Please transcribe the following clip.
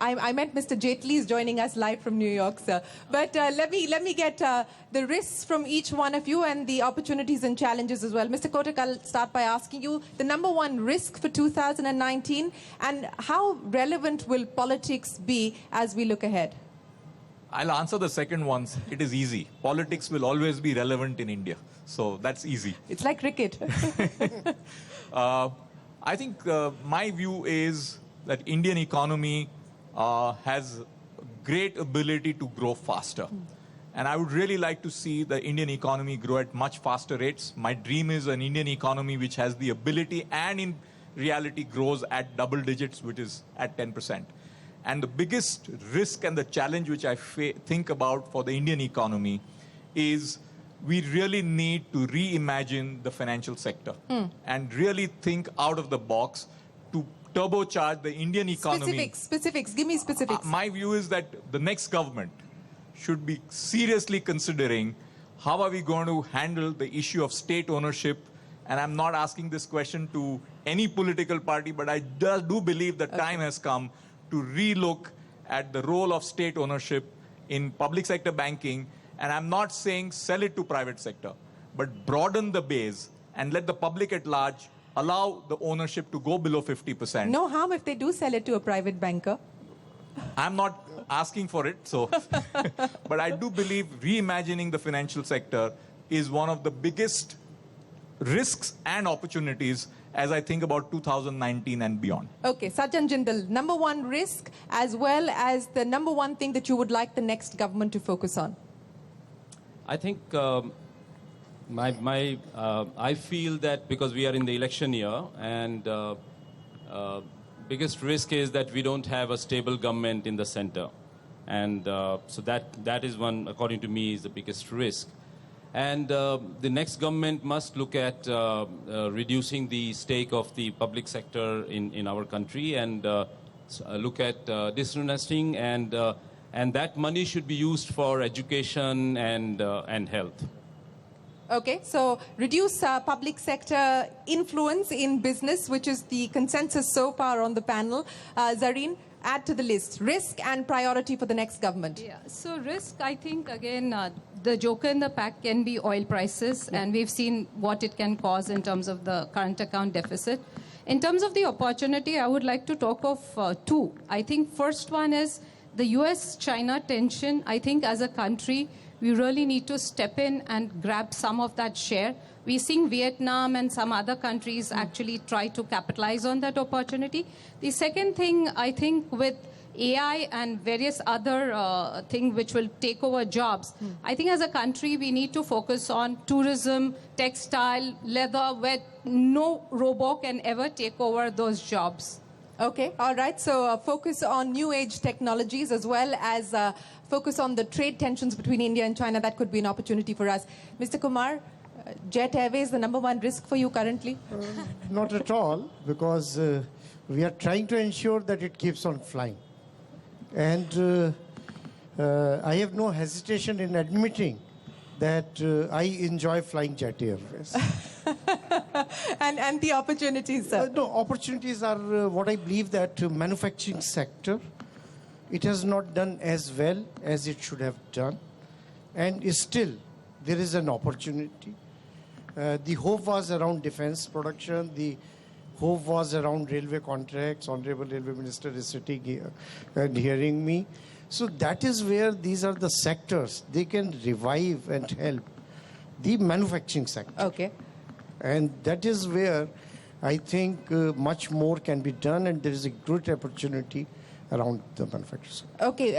I meant Mr. Jaitley is joining us live from New York, sir. But let me get the risks from each one of you and the opportunities and challenges as well. Mr. Kotak, I'll start by asking you the number one risk for 2019 and how relevant will politics be as we look ahead? I'll answer the second one. It is easy. Politics will always be relevant in India. So that's easy. It's like cricket. I think my view is that Indian economy has great ability to grow faster. And I would really like to see the Indian economy grow at much faster rates. My dream is an Indian economy which has the ability and in reality grows at double digits, which is at 10%. And the biggest risk and the challenge which I think about for the Indian economy is we really need to reimagine the financial sector and really think out of the box to turbocharge the Indian economy. Specifics. Give me specifics. My view is that the next government should be seriously considering how are we going to handle the issue of state ownership. And I'm not asking this question to any political party, but I do believe the time has come to relook at the role of state ownership in public sector banking. And I'm not saying sell it to private sector, but broaden the base and let the public at large allow the ownership to go below 50%. No harm if they do sell it to a private banker. I'm not asking for it, so. But I do believe reimagining the financial sector is one of the biggest risks and opportunities as I think about 2019 and beyond. Okay, Sajjan Jindal, number one risk as well as the number one thing that you would like the next government to focus on. I think I feel that because we are in the election year and biggest risk is that we don't have a stable government in the center. And so that is one, according to me, is the biggest risk. And the next government must look at reducing the stake of the public sector in our country and look at disinvesting and that money should be used for education and health. Okay, so reduce public sector influence in business, which is the consensus so far on the panel. Zareen, add to the list, risk and priority for the next government. Yeah, so risk, I think, again, the joker in the pack can be oil prices, and we've seen what it can cause in terms of the current account deficit. In terms of the opportunity, I would like to talk of two. I think first one is the US-China tension. I think as a country, we really need to step in and grab some of that share. We're seeing Vietnam and some other countries actually try to capitalize on that opportunity. The second thing, I think, with AI and various other things which will take over jobs, I think as a country we need to focus on tourism, textile, leather, where no robot can ever take over those jobs. Okay, all right. So focus on new age technologies as well as focus on the trade tensions between India and China. That could be an opportunity for us. Mr. Kumar, Jet Airways, the number one risk for you currently? Not at all, because we are trying to ensure that it keeps on flying. And I have no hesitation in admitting that I enjoy flying Jet Airways. and the opportunities, sir? No, opportunities are what I believe that manufacturing sector, it has not done as well as it should have done. And still, there is an opportunity. The hope was around defense production. The hope was around railway contracts. Honorable Railway Minister is sitting here and hearing me. So that is where these are the sectors. They can revive and help the manufacturing sector. Okay. And that is where I think much more can be done, and there is a great opportunity around the manufacturing sector. Okay.